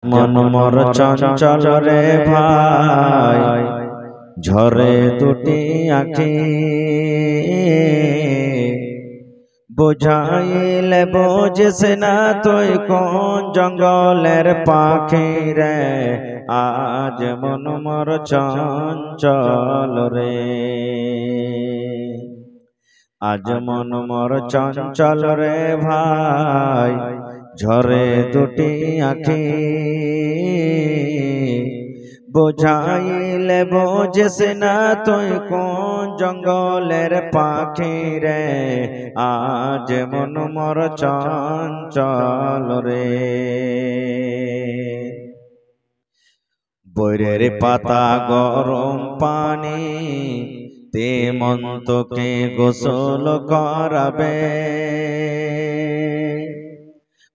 মন মর চঞ্চল রে ভাই, ঝরে দুটি আঁখি, বুঝাইলে বুঝিস না তুই কোন জঙ্গলের পাখি রে। আজ মন মর চঞ্চল রে, আজ মন মর চঞ্চল রে ভাই, ঝরে দুটি আঁখি, বুঝাইলে বুঝিস না তুই কোন জঙ্গলের পাখি রে। আজ মন মর চঞ্চল রে। বৈরের পাতা গরম পানি তে মন্তকে গোসল করাবে,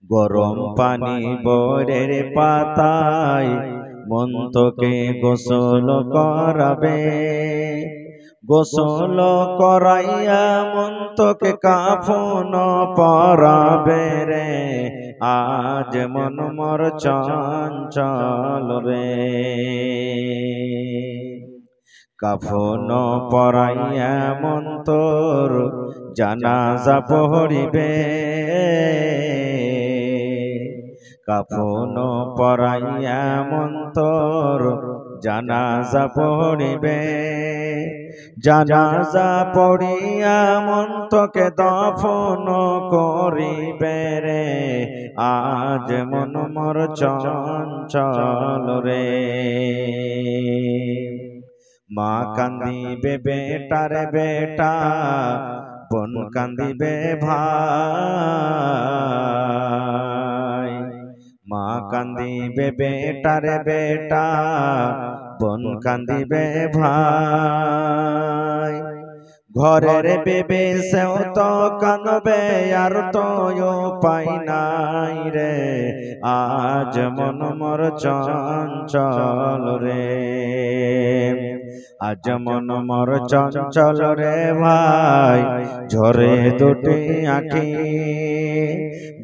গরম পানি বৈরের পাতায় মন্তকে গোসল করাবে। গোসল করাইয়া মন্তকে কাফন পরাবে রে। আজ মন মর চঞ্চল রে, কাফন পরাইয়া মন্তর জানাজা পড়িবে, কাফন পরাইয়া মন্তর জানাজা পড়িবে। জানাজা পড়িয়া মন্তকে দফন করিবে রে। আজ মন মর চঞ্চল রে, মা কান্দিবে বেটার বেটা, বোন কান্দিবে ভাই। মা কান্দিবে বেটার বেটা, বোন কান্দিবে ভাই। ঘরের বেবে সেও তো কাঁদবে, আর তো উপায় নাই রে। আজ মন মর চঞ্চল রে, আজ মন মর চঞ্চল রে ভাই, ঝরে দুটি আঁখি,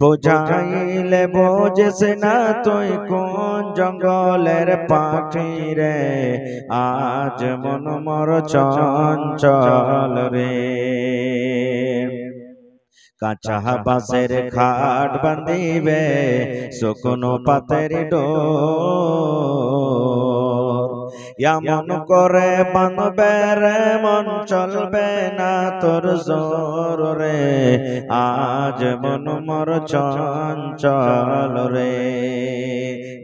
বুঝাইলে বুঝিস না তুই কোন জঙ্গলের পাখি রে। আজ মন মর চঞ্চল রে। কাঁচা বাঁশের খাট বান্ধিবে, শুকনো পাতের ডোর, এমন করে বাঁধবে রে মন চলবে না তোর জোর রে। আজ মন মর চঞ্চল রে।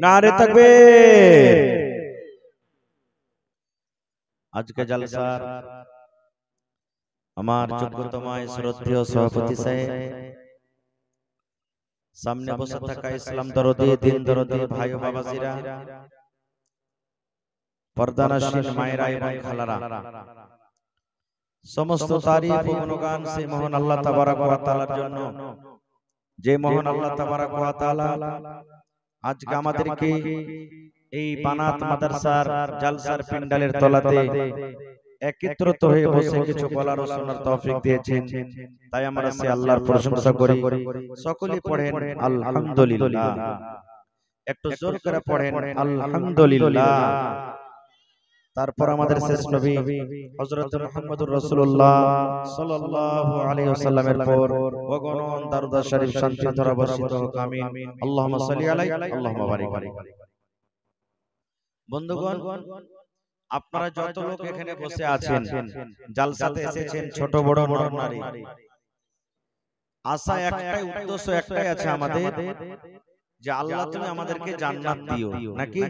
নারে তাকবীর। আজকে জলসার আমার যোগ্যতম শ্রদ্ধেয় সভাপতি সাহেব, সামনে বসে থাকা ইসলাম দরদি দিন দরদি ভাই ও বাবাজিরা, পর্দানশীল মায়েরা এবং খালারা, সমস্ত তারিফ ও গুণগান সেই মহান আল্লাহ তাবারক ওয়া তাআলার জন্য, যে মহান আল্লাহ তাবারক ওয়া তাআলা আজকে আমাদেরকে এই বানাত মাদ্রাসার জালসার প্যান্ডেলের তলাতে একত্রিত হয়ে বসে কিছু বলার ও শোনার তৌফিক দিয়েছেন। তাই আমরা সে আল্লাহর প্রশংসা করি। সকলেই পড়েন আলহামদুলিল্লাহ, একটু জোর করে পড়েন আলহামদুলিল্লাহ। তারপর আমাদের শেষ নবী হযরত মুহাম্মদুর রাসূলুল্লাহ সাল্লাল্লাহু আলাইহি ওয়াসাল্লামের পর অগণন দরুদ শরীফ শান্তি ধারা বর্ষিত হোক, আমিন। আল্লাহুম্মা সাল্লি আলাইহি আল্লাহুম্মা বারিক আলাইহি। বন্ধুগণ, আপনারা যত লোক এখানে বসে আছেন, জালসাতে এসেছেন, ছোট বড় নর নারী, আশা একটাই, উদ্দেশ্য একটাই আছে আমাদের, যে আল্লাহ তুমি আমাদেরকে জান্নাত দিও, নাকি?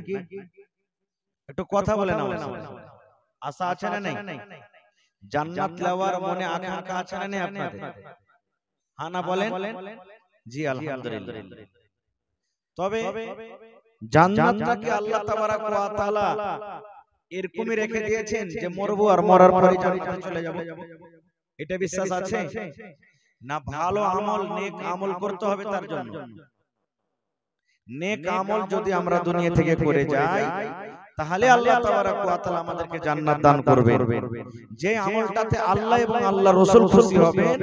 একটু কথা বলে নাও, আশা আছে না নাই? জান্নাত লওয়ার মনে আকাঙ্ক্ষা আছে না নাই আপনাদের? হ্যাঁ না বলেন? জি আলহামদুলিল্লাহ। তবে জান্নাতটাকে আল্লাহ তাবারক ওয়া তাআলা এরকমই রেখে দিয়েছেন যে মরবো আর মরার পরে জান্নাতে চলে যাব, এটা বিশ্বাস আছে না? ভালো আমল, নেক আমল করতে হবে তার জন্য। নেক আমল যদি আমরা দুনিয়া থেকে করে যাই, তাহলে আল্লাহ তাবারক ওয়া তাআলা আমাদেরকে জান্নাত দান করবেন। যে আমলটাতে আল্লাহ এবং আল্লাহ রাসূল খুশি হবেন,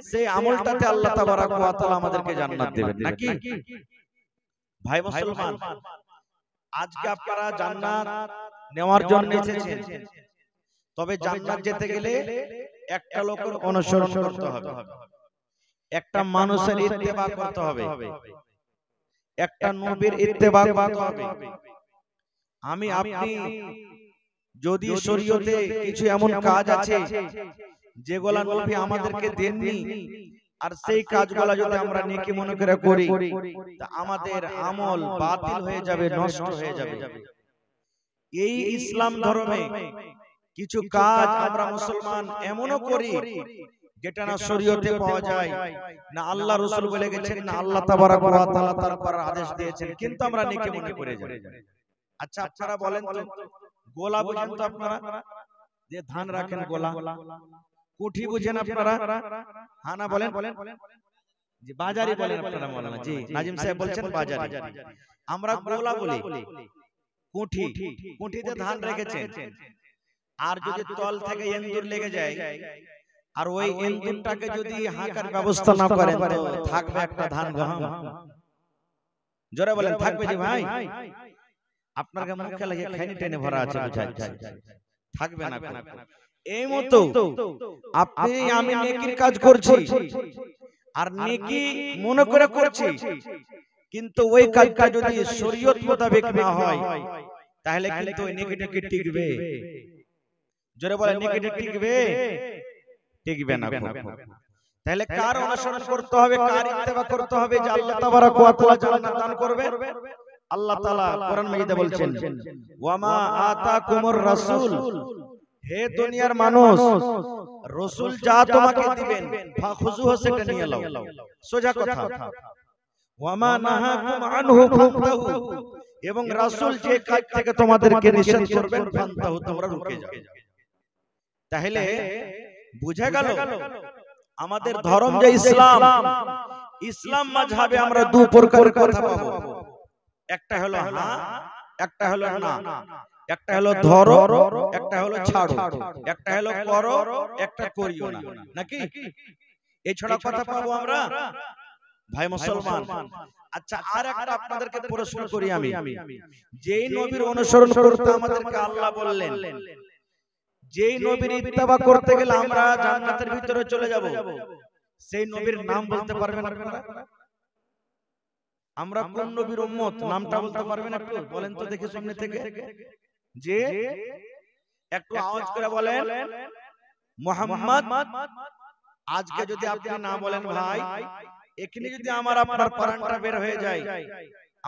সেই আমলটাতে আল্লাহ তাবারক ওয়া তাআলা আমাদেরকে জান্নাত দেবেন, নাকি? ভাই মুসলমান, আজকে আপনারা জান্নাত নেওয়ার জন্য এসেছেন, তবে জান্নাত যেতে গেলে একটা লোকের অনুসরণ করতে হবে, একটা মানুষের ইত্তেবা করতে হবে, একটা নবীর ইত্তেবা করতে হবে। আমি আপনি যদি শরীয়তে কিছু এমন কাজ আছে যেগুলা নবী আমাদেরকে দেননি, আর সেই কাজগুলা যদি আমরা নেকি মনে করে করি, তা আমাদের আমল বাতিল হয়ে যাবে, নষ্ট হয়ে যাবে। এই ইসলাম ধর্মে কিছু কাজ আমরা মুসলমান এমনও করি যেটা না শরীয়তে পাওয়া যায়, না আল্লাহ রাসূল বলে গেছেন, না আল্লাহ তাবারাক ওয়া তাআলা তার উপর আদেশ দিয়েছেন, কিন্তু আমরা নেকি মনে করে যাই। আচ্ছা আপনারা বলেন তো, গোলা বুঝেন তো আপনারা, যে ধান রাখেন গোলা? কুঠি বুঝেন আপনারা? হ্যাঁ না বলেন? জি বাজারি বলেন আপনারা, মাওলানা জি নাজিম সাহেব বলছেন বাজারি। আমরা গোলা বলি, কুঠি, কুঠিতে ধান রেখেছেন, আর যদি তল থেকে এন্দুর লেগে যায়, আর ওই এন্দুরটাকে যদি হাঁকার ব্যবস্থা না করেন, তো থাকবে একটা ধান গহম? জোরে বলেন থাকবে জি ভাই? আপনার মুখে লাগে খাইনি টেনে ভরা আছে, বুঝাচ্ছে থাকবে না। এই মতো আপনি আমি নেকির কাজ করছি, আর নেকি মনে করে করছি, কিন্তু ওই কাজটা যদি শরীয়ত মোতাবেক না হয়, তাহলে কিন্তু ওই নেকিটা কি টিকবে? জোরে বলেন নেকিটা টিকবে? টিকবে না। তাহলে কার অনুসরণ করতে হবে, কার ইত্তেবা করতে হবে যে আল্লাহ তাবারাক ওয়া তাআলা জান্নাত দান করবে? আল্লাহ তাআলা কোরআন মাজিদে বলছেন, ওয়ামা আতাকুমুর রাসূল, হে দুনিয়ার মানুষ, রাসূল যা তোমাকে দিবেন ফাখুযুহু, সেটা নিয়ে নাও, সোজা কথা। ওয়ামা নাহাকুম আনহু ফান্তাহু, এবং রাসূল যে কাজ থেকে তোমাদেরকে নিষেধ করবেন ফান্তাহু, তোমরা রুকে যাও। তাহলে বুঝা গেল আমাদের ধর্ম যে ইসলাম, ইসলাম মাযহাবে আমরা দুই প্রকারের কথা পাবো, একটা হলো হ্যাঁ, একটা হলো না, একটা হলো ধরো, একটা হলো ছাড়ো, একটা হলো করো, একটা করিও না, নাকি? এছাড়া কথা পাবো আমরা ভাই মুসলমান। আচ্ছা আর একটা আপনাদেরকে প্রশ্ন করি আমি, যেই নবীর অনুসরণ করতে আমাদেরকে আল্লাহ বললেন, যেই নবীর ইত্তেবা করতে গেলে আমরা জান্নাতের ভিতরে চলে যাব, সেই নবীর নাম বলতে পারবেন আপনারা? আমরা কোন নবীর উম্মত, নামটা বলতে পারবেন একটু? বলেন তো দেখি সামনে থেকে, যে একটু আওয়াজ করে বলেন মুহাম্মদ। আজকে যদি আপনি না বলেন ভাই, এখানে যদি আমার আপনার প্রাণটা বের হয়ে যায়,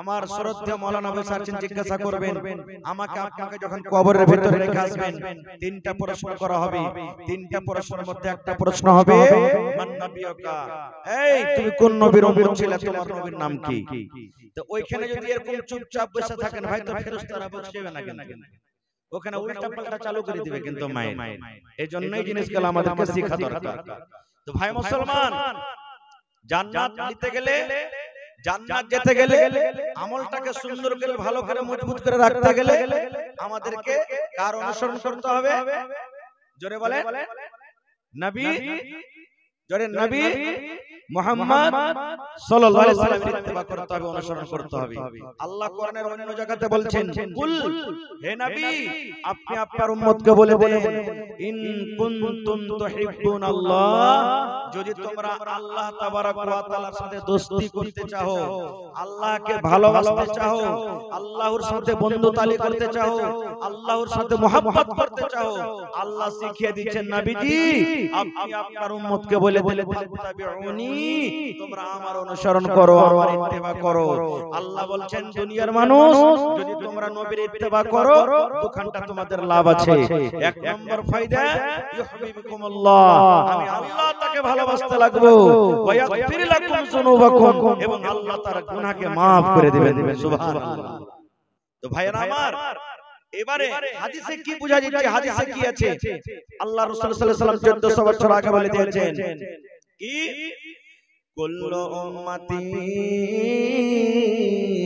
আমার শ্রদ্ধেয় মাওলানা বসাচ্ছেন, জিজ্ঞাসা করবেন আমাকে, আপনাকে যখন কবরের ভিতরে রেখে আসবেন, তিনটা প্রশ্ন করা হবে। তিনটা প্রশ্নের মধ্যে একটা প্রশ্ন হবে মান নবিয়ুকা, এই তুমি কোন নবীর উম্মত ছিলে, তোমার নবীর নাম কি? তো ওইখানে যদি এরকম চুপচাপ বসে থাকেন ভাই, তো ফেরেশতারা বসবে না, কিন্তু ওখানে উল্টা পাল্টা চালু করে দিবে কিন্তু মায়ের। এইজন্যই জিনিসগুলো আমাদেরকে শেখা দরকার। তো ভাই মুসলমান, জান্নাত নিতে গেলে, জান্নাত যেতে গেলে, আমলটাকে সুন্দর করে ভালো করে মজবুত করে রাখতে গেলে আমাদেরকে কার অনুসরণ করতে হবে? জোরে বলেন নবী, জোরে নবী মুহাম্মদ সাল্লাল্লাহু আলাইহি ওয়াসাল্লামের ইত্তেবা করতে হবে, অনুসরণ করতে হবে। আল্লাহ কোরআনের অন্য জায়গাতে বলছেন, কুল, হে নবী আপনি আপনার উম্মতকে বলে দেন, ইন কুনতুম তুহিব্বুনাল্লাহ, যদি তোমরা আল্লাহ তাবারাক ওয়া তাআলার সাথে দোস্তি করতে চাও, আল্লাহকে ভালোবাসতে চাও, আল্লাহর সাথে বন্ধুতালি করতে চাও, আল্লাহর সাথে মুহাব্বত করতে চাও, আল্লাহ শিখিয়ে দিচ্ছেন নবীজি আপনি আপনার উম্মতকে বলে বলে ফাত্তাবিউনি, তোমরা আমার অনুসরণ করো, আমার ইত্তেবা করো। আল্লাহ বলছেন দুনিয়ার মানুষ, যদি তোমরা নবীর ইত্তেবা করো, দুখানটা তোমাদের লাভ আছে। এক নম্বর ফায়দা, ইউহিব্বুকুমুল্লাহ, আমি আল্লাহ তাকে ভালোবাসতে লাগবো, ওয়া ইয়াগফির লাকুম যুনুবাকুম, এবং আল্লাহ তার গুনাহকে maaf করে দিবেন। সুবহানাল্লাহ। তো ভাইরা আমার, এবারে হাদিসে কি বোঝা যাচ্ছে, হাদিসে কি আছে? আল্লাহ রাসূল সাল্লাল্লাহু আলাইহি ওয়াসাল্লাম 1400 বছর আগে বলে দিয়েছেন কি, কুল্লু উম্মতি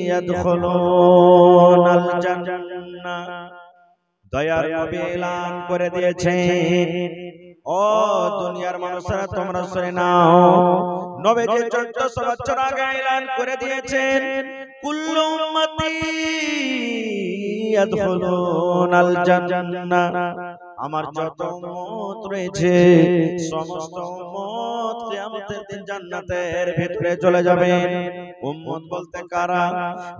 ইয়াদখুলুনাল জান্নাহ, দয়ার নবী এলান করে দিয়েছেন, ও দুনিয়ার মানুষেরা তোমরা শুনে নাও, নবীজি 1400 বছর আগে এলান করে দিয়েছেন, কুল্লু উম্মতি ইয়াদখুলুনাল জান্নাহ, আমার যত উম্মত রয়েছে সমস্ত উম্মত কিয়ামতের দিন জান্নাতের ভিতরে চলে যাবে। উম্মত বলতে কারা?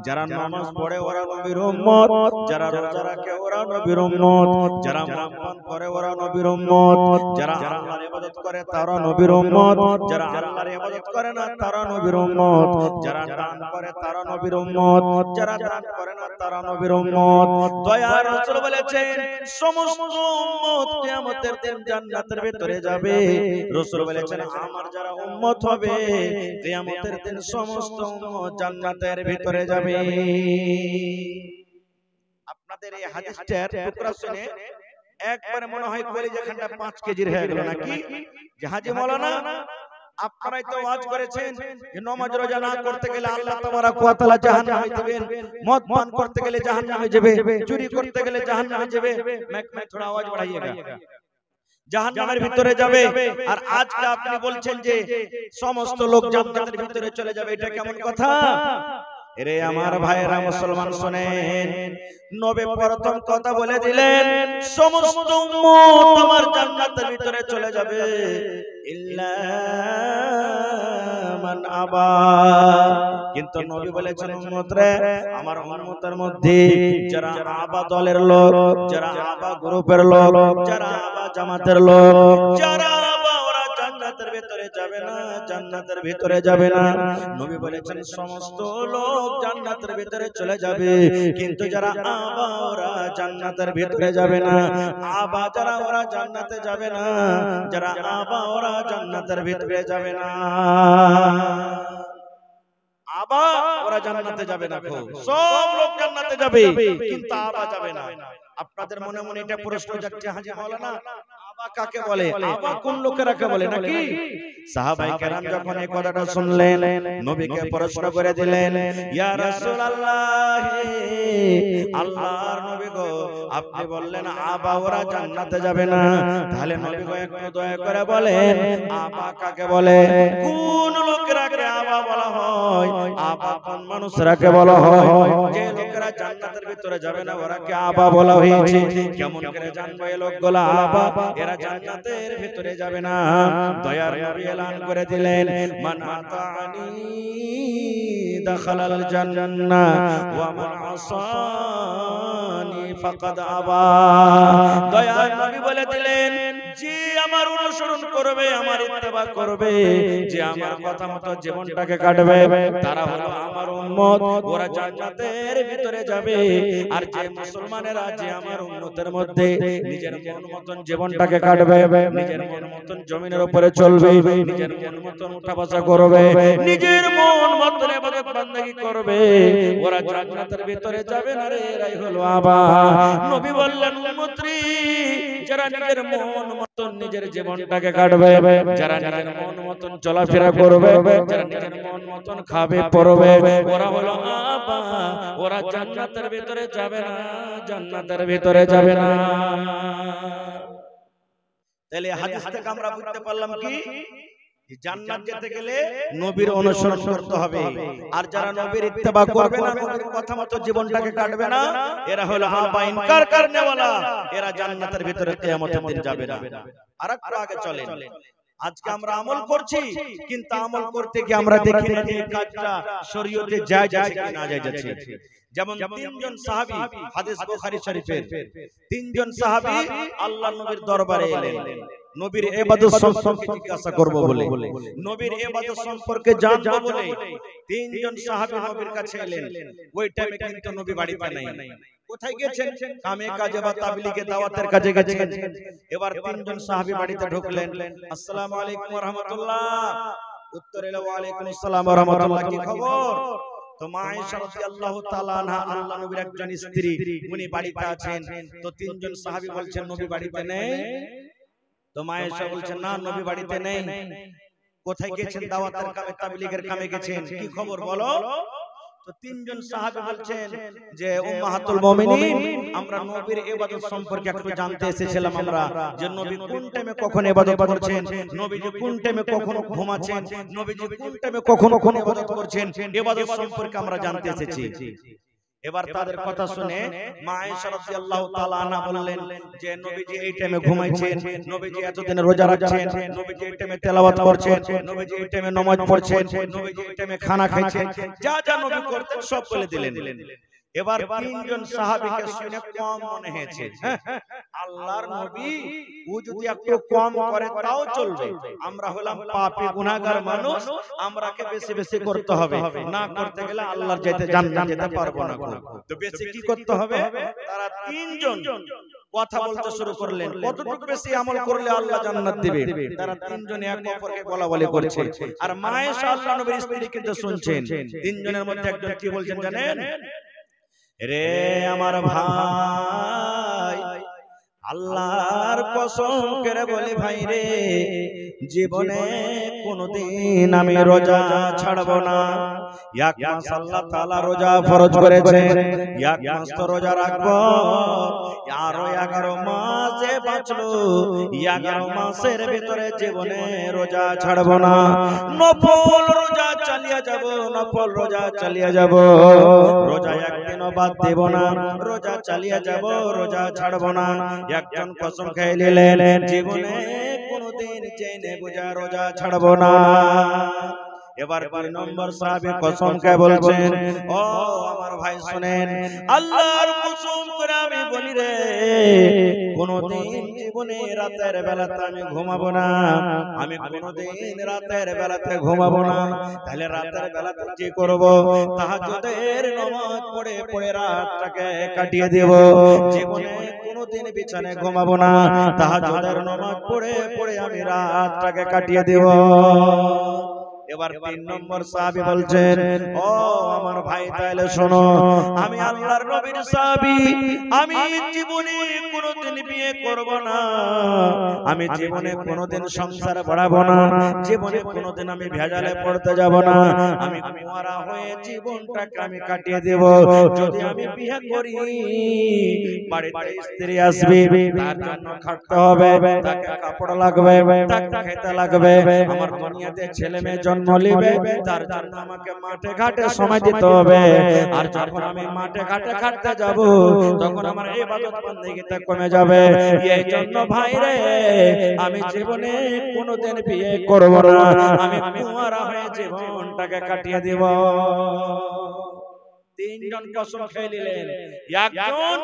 যারা নামাজ পড়ে ওরা নবীর উম্মত, যারা রোজা রাখে ওরা নবীর উম্মত, যারা মুনাফিক করে ওরা নবীর উম্মত, যারা আল্লাহর ইবাদত করে তারা নবীর উম্মত, যারা আল্লাহর ইবাদত করে না তারা নবীর উম্মত, যারা দান করে তারা নবীর উম্মত, যারা দান করে না তারা নবীর উম্মত। দয়ার রাসূল বলেছেন সমস্ত উম্মত কিয়ামতের দিন জান্নাতের ভিতরে যাবে। রাসূল বলেছেন আমার যারা উম্মত হবে কিয়ামতের দিন সমস্ত উম্মত জান্নাতের ভিতরে যাবে। আপনাদের এই হাদিসটার টুকরা শুনে একবারে মনে হয় কলিজাখানটা 5 কেজির হয়ে গেল নাকি? যে হাজী মাওলানা আপনারাই তো ওয়াজ করেছেন যে নামাজ রোজা না করতে গেলে আল্লাহ তাবারাক ওয়া তাআলা জাহান্নামে দিবেন, মদ পান করতে গেলে জাহান্নামে যাবে, চুরি করতে গেলে জাহান্নামে যাবে। मैं थोड़ा आवाज बढ़ाइएगा। জাহান্নামের ভিতরে যাবে। আর আজকে আপনি বলছেন যে সমস্ত লোক জান্নাতের ভিতরে চলে যাবে, এটা কেমন কথা? এরে আমার ভাইরা মুসলমান শুনেন, নবী প্রথম কথা বলে দিলেন সমস্ত উম্মত আমার জান্নাতের ভিতরে চলে যাবে ইল্লা মান আবা। কিন্তু নবী বলেছেন উম্মতরে আমার উম্মতের মধ্যে যারা আবা দলের লোক, যারা আবা গ্রুপের লোক, যারা আবা জামাতের লোক, যারা আবা ওরা জান্নাতের ভিতরে যাবে না, জান্নাতের ভিতরে যাবে না। নবী বলেছেন সমস্ত লোক জান্নাতের ভিতরে চলে যাবে, কিন্তু যারা আবা ওরা জান্নাতের ভিতরে যাবে না। আবা যারা ওরা জান্নাতে যাবে না, যারা আবা ওরা জান্নাতের ভিতরে যাবে না। আবা ওরা জান্নাতে যাবে না, সব লোক জান্নাতে যাবে কিন্তু আবা যাবে না। আপনাদের মনে মনে এটা প্রশ্ন যাচ্ছে হাজী মাওলানা আবা কাকে বলে, আবা কোন লোকেরাকে বলে নাকি? সাহাবায়ে কেরাম যখন এই কথাটা শুনলেন নবীকে প্রশ্ন করে দিলেন ইয়া রাসূলুল্লাহ, আল্লাহর নবী গো আপনি বললেন আবা ওরা জান্নাতে যাবে না, তাহলে নবী গো একটু দয়া করে বলেন আবা কাকে বলে, কোন লোকেরাকে আবা বলা হয়, আবা কোন মানুষরাকে বলা হয়? যে লোকেরা জান্নাতের ভিতরে যাবে না ওরাকে আবা বলা হয়েছে। কেমন করে জানবো এই লোকগুলো আবা এরা জান্নাতের ভিতরে যাবে না? দয়ার নবী এলান করে দিলেন মান আতানি দাখালাল জান্নাহ ওয়া মান আসানি ফাকাদ আবা। দয়ার নবী বলে দিলেন যে আমার অনুসরণ করবে, আমার ইত্তেবা করবে, যে আমার কথা মতো জীবনটাকে কাটবে তারা হলো আমার উম্মত, ওরা জান্নাতের ভিতরে যাবে। আর যে মুসলমানেরা যে আমার উম্মতের মধ্যে নিজের মন মতন জীবনটাকে কাটবে, নিজের মন মতন জমিনের উপরে চলবে, নিজের মন মতন উঠা বসা করবে, নিজের মন মতন ইবাদত বান্দাগি করবে, ওরা জান্নাতের ভিতরে যাবে না রে, এরাই হলো আবা। নবী বললেন উম্মতরি যারা নিজের মন মতন নিজের জীবনটাকে কাটবে, যারা নিজের মন মতন চলাফেরা করবে, যারা নিজের মন মতন খাবে পরবে, ওরা হলো আবা, ওরা জান্নাতের ভিতরে যাবে না, জান্নাতের ভিতরে যাবে না। তাহলে হাদিস থেকে আমরা বুঝতে পারলাম কি জান্নাত যেতে গেলে নবীর অনুসরণ করতে হবে। আর যারা নবীর ইত্তেবা করবে না, নবীর কথা মতো জীবনটাকে কাটবে না, এরা হলো আবা ইনকার করনে ওয়ালা, এরা জান্নাতের ভিতরে কিয়ামতের দিন যাবে না। আরেকটু আগে চলেন, আজকে আমরা আমল করছি কিন্তু আমল করতে গিয়ে আমরা দেখি না যে কাজটা শরীয়তে জায়েজ আছে কি না জায়েজ আছে। যেমন তিনজন সাহাবী, হাদিস বুখারী শরীফের, তিনজন সাহাবী আল্লাহর নবীর দরবারে এলেন নবীর ইবাদত সম্পর্কে জিজ্ঞাসা করব বলে, নবীর ইবাদত সম্পর্কে জানবো বলে তিনজন সাহাবী নবীর কাছে এলেন। ওই টাইমে কিন্তু নবী বাড়িতে নাই। কোথায় গেছেন? কামে কাজে বা তাবলীগে দাওয়াতের কাজে গেছেন। এবার তিনজন সাহাবী বাড়িতে ঢুকলেন, আসসালামু আলাইকুম ওয়া রাহমাতুল্লাহ। উত্তর এলো ওয়া আলাইকুম আসসালাম ওয়া রাহমাতুল্লাহ, কি খবর? তো মা আয়েশা রাদিয়াল্লাহু তাআলা আনহা আল্লাহ নবীর একজন স্ত্রী, উনি বাড়িতে আছেন। তো তিনজন সাহাবী বলছেন নবী বাড়িতে নেই। তো মা আয়েশা বলছেন না নবী বাড়িতে নেই। কোথায় গেছেন? দাওয়াতের কামে তাবলীগের কামে গেছেন, কি খবর বলো? তো তিনজন সাহাবী বলছেন যে উম্মাহাতুল মুমিনিন আমরা নবীর ইবাদত সম্পর্কে একটু জানতে এসেছিলাম, আমরা যে নবী কোন টাইমে কখন ইবাদত করছেন, নবী যে কোন টাইমে কখন ঘুমাচ্ছেন, নবী যে কোন টাইমে কখন ইবাদত করছেন, ইবাদত সম্পর্কে আমরা জানতে এসেছি। এবার তাদের কথা শুনে মা আয়েশা রাদিয়াল্লাহু তাআলা আনহা বললেন যে নবীজি এই টাইমে ঘুমাইছেন, নবীজি এতদিন রোজা রাখছেন, নবীজি এই টাইমে তেলাওয়াত করছেন, নবীজি এই টাইমে নামাজ পড়ছেন, নবীজি এই টাইমে খানা খাইছেন, যা যা নবী করতেন সব বলে দিলেন। এবার তিনজন সাহাবীকে শুনে কম মনে হয়েছে, আল্লাহর নবী ও যদি একটু কম করে তাও চলবে, আমরা হলাম পাপী গুনাহগার মানুষ, আমরাকে বেশি বেশি করতে হবে, না করতে গেলে আল্লাহর জান্নাত যেতে পারবো না। তো বেশি কি করতে হবে? তারা তিনজন কথা বলতে শুরু করলেন, কতটুকু বেশি আমল করলে আল্লাহ জান্নাত দিবে। তারা তিনজনে এক অপরকে বলাবলি করছে, আর মা আয়েশা আল্লাহর নবীর স্ত্রী কিন্তু শুনছেন। তিনজনের মধ্যে একজন কি বলছেন জানেন? রে আমার ভাই, আল্লাহর কসম করে বলি ভাই রে, জীবনে কোনদিন আমি রোজা ছাড়ব না। এক মাস আল্লাহ তাআলা রোজা ফরজ করেছেন, এক মাস তো রোজা রাখবো, আরো 11 মাস যে বাঁচলো, 11 মাসের ভিতরে জীবনে রোজা ছাড়ব না। নফল রোজা চালিয়ে যাব, নফল রোজা চালিয়ে যাব, রোজা একদিনও বাদ দেব না, রোজা চালিয়ে যাব, রোজা ছাড়ব না। একজন কসম খেয়ে নিলেন, জীবনে কোনদিন জেনে বুঝা রোজা ছাড়ব না। এবার 2 নম্বর সাহাবী কসম খেয়ে বলছেন, ও আমার ভাই শুনেন, আল্লাহর কসম করে আমি বলি রে, কোনদিন জীবনে রাতের বেলাতে আমি ঘুমাবো না, আমি কোনদিন রাতের বেলাতে ঘুমাবো না। তাহলে রাতের বেলাতে কি করব? তাহাজ্জুদের নামাজ পড়ে পড়ে রাতটাকে কাটিয়ে দেব। জীবনে কোনদিন বিছানায় ঘুমাবো না, তাহাজ্জুদের নামাজ পড়ে পড়ে আমি রাতটাকে কাটিয়ে দেব। এবার 3 নম্বর সাহাবী বলছেন, ও আমার ভাই তাহলে শোনো, আমি আল্লাহর নবীর সাহাবী, আমি জীবনে কোনদিন বিয়ে করব না, আমি জীবনে কোনদিন সংসার বাড়াবো না, জীবনে কোনদিন আমি ভেজালে পড়তে যাব না, আমি কুঁয়ারা হয়ে জীবনটাকে আমি কাটিয়ে দেব। যদি আমি বিয়ে করি, বাড়িতে স্ত্রী আসবে, তার জন্য খাটতে হবে, তাকে কাপড় লাগবে, তাকে খেতে লাগবে, আমার দুনিয়াতে ছেলে মেয়ে জন্ম নিবে, তার জন্য আমাকে মাঠে ঘাটে সময় দিতে হবে। আর যখন আমি মাঠে ঘাটে খাটতে যাব, তখন আমার ইবাদত বন্দেগীতে কমে যাবে। এই জন্য ভাই রে, আমি জীবনে কোনদিন বিয়ে করব না, আমি কুঁয়ারা হয়ে জীবনটাকে কাটিয়ে দেব। তিনজন কসম খেয়ে নিলেন। একজন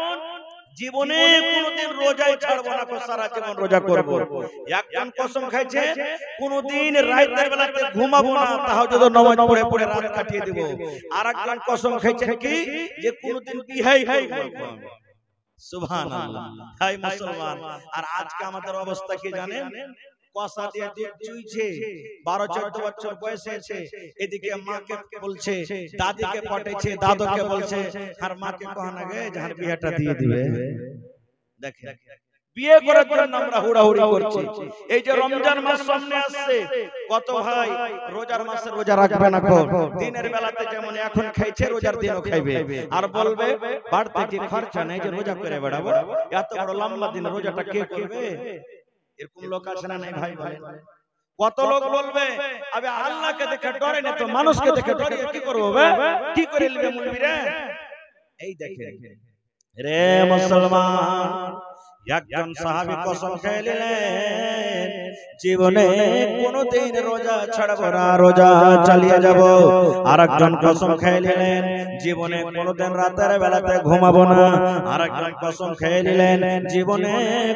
জীবনে কোনদিন রোজাই ছাড়বো না, সারা জীবন রোজা করব। একজন কসম খাইছে কোনদিন রাতের বেলাতে ঘুমাবো না, তাহাজ্জুদ নামাজ পড়ে পড়ে রাত কাটিয়ে দেব। আরেকজন কসম খাইছে কি, যে কোনদিন বিয়ে করব। সুবহানাল্লাহ। হাই মুসলমান, আর আজকে আমাদের অবস্থা কি জানেন? কষা দিয়ে দুধ চুইছে, 12-14 বছর বয়স হয়েছে, এদিকে মাকে বলছে, দাদিকে পটেছে, দাদুকে বলছে, আর মাকে কহনা গে যার বিয়েটা দিয়ে দিবে। দেখেন, বিয়ে করার জন্য আমরা হুড়াহুড়ি করছি। এই যে রমজান মাস সামনে আসছে, কত ভাই রোজার মাসে রোজা রাখবে না, দিনের বেলাতে যেমন এখন খাইছে, রোজার দিনও খাইবে, আর বলবে বাড়তে কি খরচা নেই যে রোজা করে বেড়াবো, এত বড় লম্বা দিন রোজাটা কে করবে? এরকম লোক আছে না নাই ভাই? বলেন, কত লোক বলবে আবে আল্লাহকে দেখে ডরে না তো মানুষকে দেখে ডরে কি করব বে, কি করে লিবে মুলবি রে? এই দেখেন রে মুসলমান, একজন সাহাবী কসম খেয়ে নিলেন, জীবনে কোনদিন রোজা ছাড়ব না, রোজা চালিয়ে যাব। আরেকজন কসম খেয়ে নিলেন, জীবনে কোনদিন রাতের বেলাতে ঘুমাবো না। আরেকজন কসম খেয়ে নিলেন, জীবনে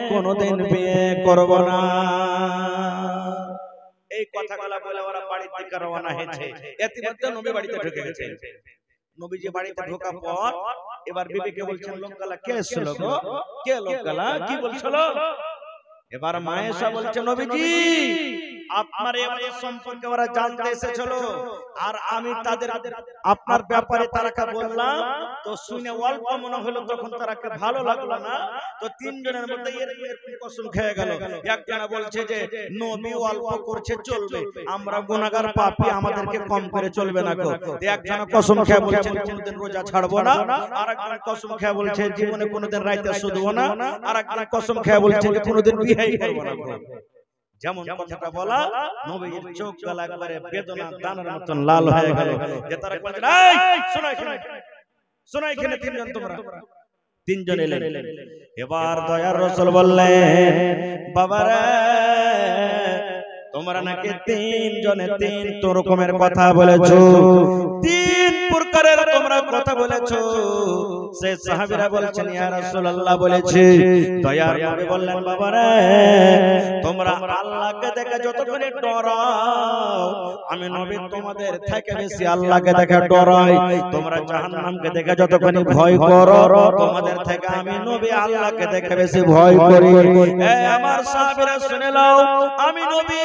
কোনদিন বিয়ে করব না। এই কথাগুলো বলে ওরা বাড়ির দিকে রওনা হয়েছে। ইতিমধ্যে নবী বাড়িতে ঢুকে গেছে। নবীজি বাড়িতে ঢোকার পর এবার বিবিকে বলছেন, লোকগুলা কে ছিল গো? কে লোকগুলা কি বলছিল? এবার মা আয়েশা বলছে, নবীজি আপনার এই সম্পর্কে ওরা জানতে এসেছিল, আর আমি তাদের আপনার ব্যাপারে তারাকে বললাম, তো শুনে অল্প মনে হলো, তখন তারাকে ভালো লাগলো না, তো তিনজনের মধ্যে এরকম কসম খেয়ে গেল। একজনা বলছে যে নবী অল্প করছে চলবে, আমরা গুনাহগার পাপী, আমাদেরকে কম করে চলবে না গো। একজনা কসম খেয়ে বলছে কোনদিন রোজা ছাড়বো না, আরেকজন কসম খেয়ে বলছে জীবনে কোনদিন রাতে শুধবো না, আরেকজন কসম খেয়ে বলছে যে কোনদিন বিয়ে করব না। যেমন কথাটা বলা, নবীর চোখ গলা একবারে বেদনা দানার মতন লাল হয়ে গেল। যে তারা বলছেন, এই শোনো এখানে, শোনো এখানে তিনজন, তোমরা তিনজন এলেন। এবার দয়ার রাসূল বললেন, বাবারা তোমরা নাকি তিনজনে তিন রকমের কথা বলেছো, তিন প্রকারের তোমরা কথা বলেছো। সে সাহাবীরা বলছেন, ইয়া রাসূলুল্লাহ বলেছি। দয়ার নবী বললেন, বাবারা তোমরা আল্লাহকে দেখে যতক্ষণ ডরাও, আমি নবী তোমাদের থেকে বেশি আল্লাহকে দেখে ডরাই। তোমরা জাহান্নামকে দেখে যতক্ষণ ভয় করো, তোমাদের থেকে আমি নবী আল্লাহকে দেখে বেশি ভয় করি। আমার সাহাবীরা শুনে নাও, আমি নবী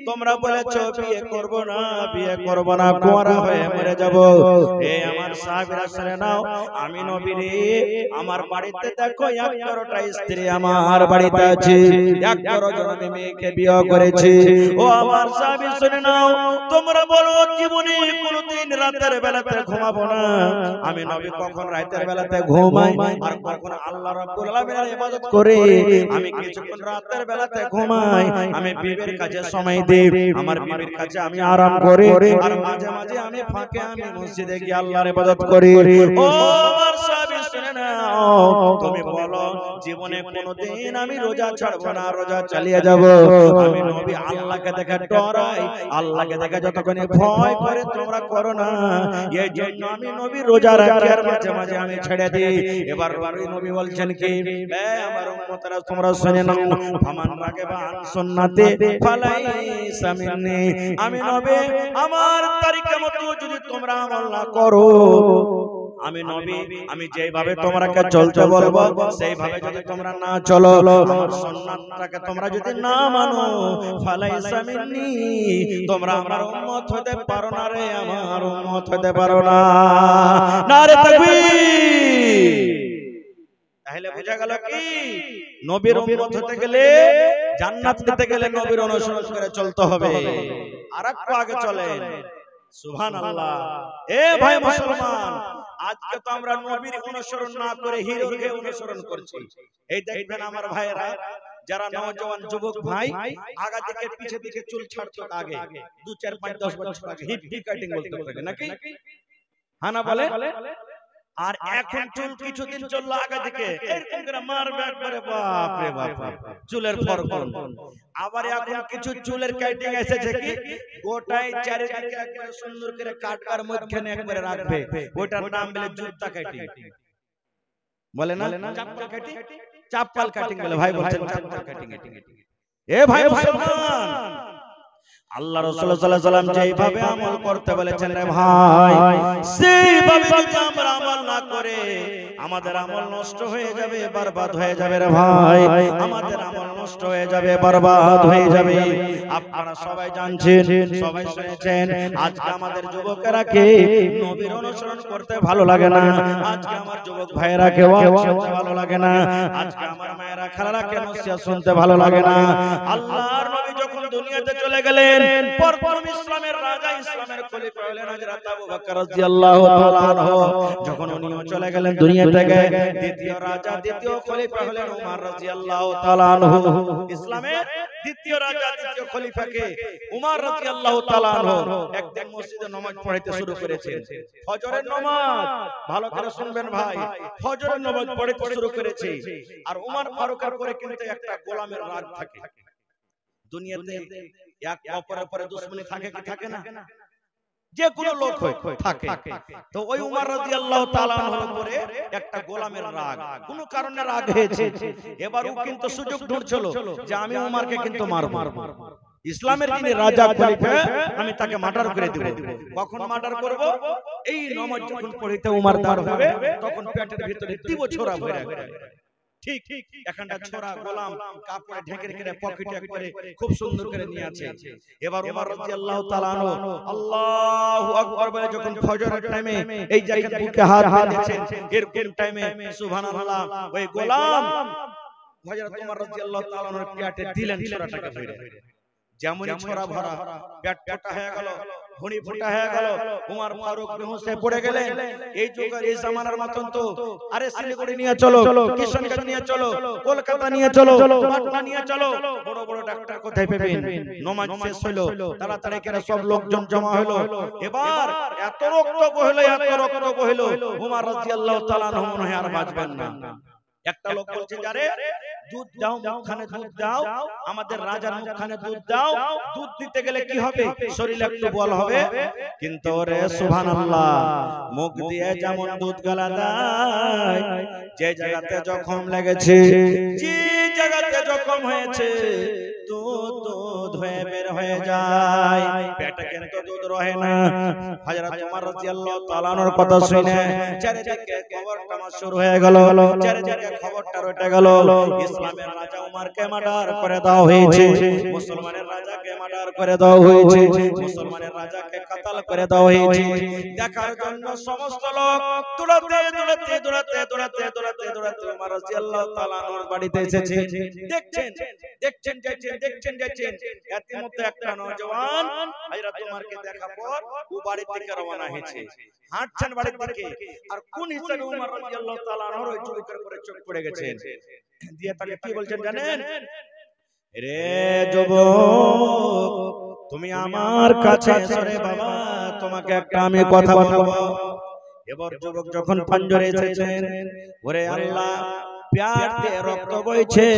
তোমরা বলেছো বিয়ে করব না, বিয়ে করব না, কুঁয়ারা হয়ে মরে যাব। আমার সাহাবীরা শুনে নাও, আমি নবী রে, আমার বাড়িতে দেখো 11টা স্ত্রী আমার বাড়িতে আছে, 11 জন মেয়েকে বিয়ে করেছি। ও আমার সাহাবী শুনে নাও, তোমরা বলো জীবনে কোনদিন রাতের বেলাতে ঘুমাবো না। আমি নবী কখন রাতের বেলাতে ঘুমাই আর কখন আল্লাহ রাব্বুল আলামিনের ইবাদত করি। আমি কিছুক্ষণ রাতের বেলাতে ঘুমাই, আমি বিবির কাছে সময় দেই, আমার বিবির কাছে আমি আরাম করি, আর মাঝে মাঝে আমি ফাঁকে আমি মসজিদে গিয়ে আল্লাহর ইবাদত করি। ও আমার সাহাবী শুনে নাও, তুমি বলো জীবনে কোনদিন আমি রোজা ছাড়ব না, রোজা চালিয়ে যাব। আমি নবী আল্লাহকে দেখে ডরাই, আল্লাহকে দেখে যতক্ষণ ভয় করে তোমরা করো না, এই জন্য আমি নবী রোজা রাখি আর মাঝে মাঝে আমি ছেড়ে দিই। এবার নবী বলছেন কি, আমার উম্মতরা তোমরা শুনে নাও, ফামান রাগিবা আন সুন্নতি ফালাইসা মিন্নি। আমি নবী আমার তরিকা মতো যদি তোমরা আমল না করো, আমি নবী আমি যেভাবে তোমাকে চলতে বলবো সেইভাবে যদি তোমরা না চলো, আমার সুন্নাতটাকে তোমরা যদি না মানো, ফালাইসা মিন্নি, তোমরা আমার উম্মত হতে পারো না রে, আমার উম্মত হতে পারো না। নারে তাকবীর। তাহলে বোঝা গেল কি, নবীর উম্মত হতে গেলে, জান্নাত পেতে গেলে নবীর অনুসরণ করে চলতে হবে। আরেকটু আগে চলেন, সুবহানাল্লাহ। এ ভাই মুসলমান, আজকে তো আমরা নবীর অনুসরণ না করে হিরোকে অনুসরণ করছি। এই দেখবেন আমার ভাইরা, যারা নওজওয়ান যুবক ভাই আগা থেকে পিছে দিকে চুল ছাড়তো আগে 2 4 5 10 বছর আগে হিপি কাটিং বলতে থাকে নাকি, হ্যাঁ না বলে? আর এখন চুল কিছুদিন চললো আগে থেকে এরকম করে মারবে একবারে, বাপ রে বাপ, চুলের ফরফর। আবার এখন কিছু চুলের কাটিং এসেছে কি গোটাই চারিদিকে একবারে সুন্দর করে কাটবার মধ্যখানে একবারে রাখবে, ওটার নাম বলে জুতা কাটিং, বলে না চাপ্পাল কাটিং, চাপ্পাল কাটিং বলে। ভাই বলছেন চাপ্পাল কাটিং। এ ভাই মুসলমান, আল্লাহ রাসূল সাল্লাল্লাহু আলাইহি ওয়াসাল্লাম যেভাবে আমল করতে বলেছেন রে ভাই, সেইভাবে যদি আমরা আমল না করে আমাদের আমল নষ্ট হয়ে যাবে, বরবাদ হয়ে যাবে রে ভাই, আমাদের আমল নষ্ট হয়ে যাবে, বরবাদ হয়ে যাবে। আপনারা সবাই জানছেন, সবাই শুনেছেন, আজকে আমাদের যুবকেরা কে নবীর অনুসরণ করতে ভালো লাগে না, আজকে আমার যুবক ভাইয়েরা কে শুনতে ভালো লাগে না, আজকে আমার মায়েরা খালারা কে নসিহত শুনতে ভালো লাগে না। আল্লাহর নবী যখন দুনিয়াতে চলে গেলেন, প্রথম ইসলামের রাজা, ইসলামের খলিফা হলেন হযরত আবু বকর রাদিয়াল্লাহু তাআলা আনহু। যখন উনিও চলে গেলেন দুনিয়া থেকে, দ্বিতীয় রাজা, দ্বিতীয় খলিফা হলেন উমর রাদিয়াল্লাহু তাআলা আনহু। ইসলামের দ্বিতীয় রাজা, দ্বিতীয় খলিফাকে উমর রাদিয়াল্লাহু তাআলা আনহু একদিন মসজিদে নামাজ পড়াইতে শুরু করেছেন। ফজরের নামাজ, ভালো করে শুনবেন ভাই, ফজরের নামাজ পড়াইতে শুরু করেছে। আর উমর ফারুকের পরে কিন্তু একটা গোলামের রাজ থাকে। দুনিয়াতে এক অপরের পরে দুশমনি থাকে কি থাকে না, যে কোনো লোক হয় থাকে। তো ওই উমর রাদিয়াল্লাহু তাআলা আনহুর উপরে একটা গোলামের রাগ, কোনো কারণে রাগ হয়েছে। এবার ও কিন্তু সুযোগ ঢুঁড়ছিল যে আমি উমরকে কিন্তু মারব, ইসলামের যিনি রাজা খলিফা আমি তাকে মার্ডার করে দেব। কখন মার্ডার করব? এই নামাজ যখন পড়িতে উমর দাঁড় হবে, তখন পেটের ভিতরে দিব ছোরা ভরে গেল। ঠিক এখানটা ছোরা গোলাম কাপড়ে ঢেকে রেখে পকেটে করে খুব সুন্দর করে নিয়ে আছে। এবার ওমর রাদিয়াল্লাহু তাআলা আনহু আল্লাহু আকবার বলে যখন ফজরের টাইমে এই জায়গায় বুকে হাত দিয়েছেন, এরকম টাইমে সুবহানাল্লাহ ওই গোলাম হযরত ওমর রাদিয়াল্লাহু তাআলা আনহুর পেটে দিলেন ছোরাটাকে ভরে। যেমনই ছোরা ভরা পেট ফাটা হয়ে গেল, হুনি ফুটা হয়ে গেল। উমর ফারুক বেহুশে পড়ে গেলেন। এই যুগের এই জামানার মতন তো আরে শিলিগুড়ি নিয়ে চলো, কিশনগঞ্জ নিয়ে চলো, কলকাতা নিয়ে চলো, পাটনা নিয়ে চলো, বড় বড় ডাক্তার কোথায় পাবেন? নামাজ শেষ হলো, তাড়াতাড়ি করে সব লোকজন জমা হলো। এবার এত রক্ত বহলো, এত রক্ত বহলো, উমর রাদিয়াল্লাহু তাআলা আনহু মনে হয় আর বাঁচবেন না। একটা লোক বলছে, যারে দুধ দাও, মুখখানে দুধ দাও, আমাদের রাজার মুখখানে দুধ দাও, দুধ দিতে গেলে কি হবে? শরীরে একটু বল হবে। কিন্তু ওরে সুবহানাল্লাহ, মুখ দিয়ে যেমন দুধ গালা দেয়, যে জায়গাতে জখম লেগেছে, যে জায়গাতে জখম হয়েছে, দুধ দুধ হয়ে বের হয়ে যায়, পেটে কিন্তু দুধ রহে না। হযরত ওমর রাদিয়াল্লাহু তাআলা আনহুর কথা শুনে চারিদিকে খবরটা শুরু হয়ে গেল, চারিদিকে খবরটা রটে গেল। ইসলামের রাজা উমরকে মার্ডার করে দেওয়া হয়েছে, মুসলমানের রাজাকে মার্ডার করে দেওয়া হয়েছে, মুসলমানের রাজাকে কতল করে দেওয়া হয়েছে। দেখার জন্য সমস্ত লোক দৌড়াতে দৌড়াতে দৌড়াতে দৌড়াতে দৌড়াতে দৌড়াতে ওমর রাদিয়াল্লাহু তাআলা আনহুর বাড়িতে এসেছে। দেখছেন দেখছেন যাচ্ছেন, দেখছেন যাচ্ছেন, এর মধ্যে একটা নওজওয়ান হযরত ওমরকে দেখার পর ও বাড়ি থেকে রওনা হয়েছে, হাঁটছেন বাড়ি থেকে। আর কোন হিসাবে ওমর রাদিয়াল্লাহু তাআলা আনহুর ওই যুবকের উপরে চোখ পড়ে গেছে, দিয়ে তাকে কি বলছেন জানেন? রে যুবক, তুমি আমার কাছে এসো রে বাবা, তোমাকে একটা আমি কথা বলবো। এবার যুবক যখন পাঞ্জরে এসেছেন, ওরে আল্লাহ, প্যার দিয়ে রক্ত বইছে,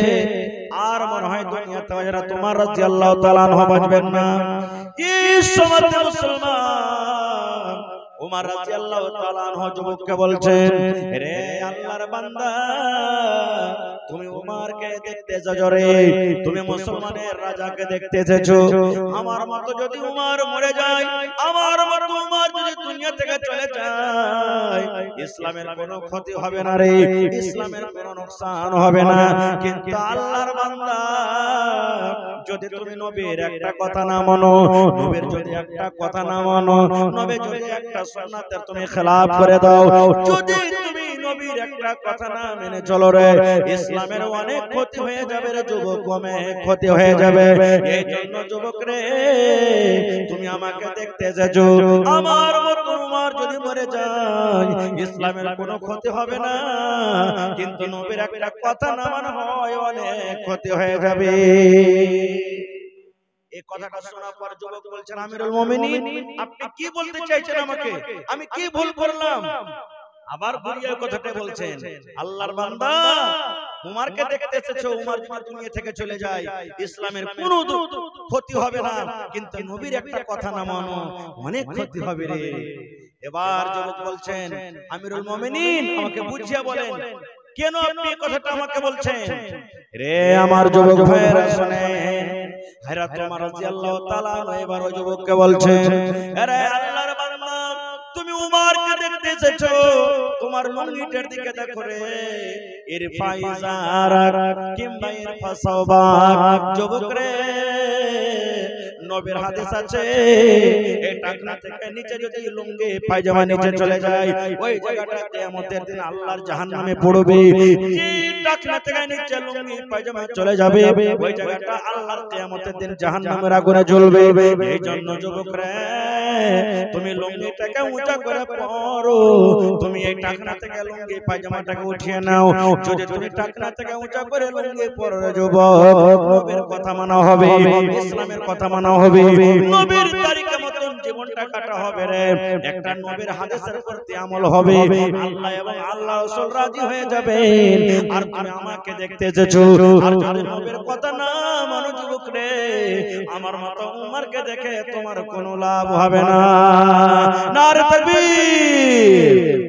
আর মনে হয় দুনিয়াতে হযরত ওমর রাদিয়াল্লাহু তাআলা আনহু বাঁচবেন না। এই সময়তে মুসলমান ওমর রাদিয়াল্লাহু তাআলা আনহু যুবককে বলছেন, রে আল্লাহর বান্দা, তুমি উমরকে দেখতে এসেছো রে, তুমি মুসলমানের রাজাকে দেখতে এসেছো। আমার মত যদি উমর মরে যায়, আমার মত উমর যদি দুনিয়া থেকে চলে যায়, ইসলামের কোনো ক্ষতি হবে না রে, ইসলামের কোনো নোকসান হবে না। কিন্তু আল্লাহর বান্দা, যদি তুমি নবীর একটা কথা না মানো, নবীর যদি একটা কথা না মানো, নবী যদি একটা সুন্নাতের তুমি খেলাফ করে দাও, যদি তুমি নবীর একটা কথা না মেনে চলো রে, ইসলামের অনেক ক্ষতি হয়ে যাবে রে যুবক, অনেক ক্ষতি হয়ে যাবে। এই জন্য যুবক রে, তুমি আমাকে দেখতে এসেছো, আমার মত উমর যদি মরে যায়, ইসলামের কোনো ক্ষতি হবে না, কিন্তু নবীর একটা কথা না মানা হয়, অনেক ক্ষতি হয়ে যাবে। এই কথাটা শোনার পর যুবক বলছেন, আমিরুল মুমিনিন, আপনি কি বলতে চাইছেন আমাকে? আমি কি ভুল করলাম? আবার ঘুরিয়ে কথাটা বলছেন, আল্লাহর বান্দা, উমরকে দেখতে এসেছো, উমর যদি দুনিয়া থেকে চলে যায়, ইসলামের কোনো ক্ষতি হবে না, কিন্তু নবীর একটা কথা না মানো, অনেক ক্ষতি হবে রে। এবার যুবক বলছেন, আমিরুল মুমিনিন, আমাকে বুঝিয়ে বলেন, কেন আপনি এই কথাটা আমাকে বলছেন? রে আমার যুবক ভাইরা শুনেন, হযরত ওমর রাদিয়াল্লাহু তাআলা আনহু এবার ওই যুবককে বলছেন, আরে আল্লাহর বান্দা, তুমি উমরকে দেখতে এসেছো, তোমার লঙ্গিটার দিকে দেখো রে, ইরফাই জারাক কিংবা ইরফা সাওবাক। যুবক রে, নবীর হাদিস আছে, এই টাকনা থেকে নিচে যদি লুঙ্গি পায়জামা নিচে চলে যায়, ওই জায়গাটা কিয়ামতের দিন আল্লাহর জাহান্নামে পড়বে। যে টাকনা থেকে নিচে লুঙ্গি পায়জামা চলে যাবে, ওই জায়গাটা আল্লাহর কিয়ামতের দিন জাহান্নামের আগুনে জ্বলবে। এই জন্য যুবক রে, তুমি লুঙ্গিটাকে উঁচা করে পরো, তুমি এই টাকনা থেকে লুঙ্গি পায়জামাটাকে উঠিয়ে নাও। যদি তুমি টাকনা থেকে উঁচা করে লুঙ্গি পরো রে যুবক, নবীর কথা মানা হবে, ইসলামের কথা মানা হবে, নবীর তরিকা মতন জীবনটা কাটা হবে রে, একটা নবীর হাদিসের প্রতি আমল হবে, আল্লাহ এবং আল্লাহ রাসূল রাজি হয়ে যাবেন। আর তুমি আমাকে দেখতে এসেছো, আর যদি নবীর কথা না মানো যুবক রে, আমার মতো উমরকে দেখে তোমার কোনো লাভ হবে না। নারে তাকবীর।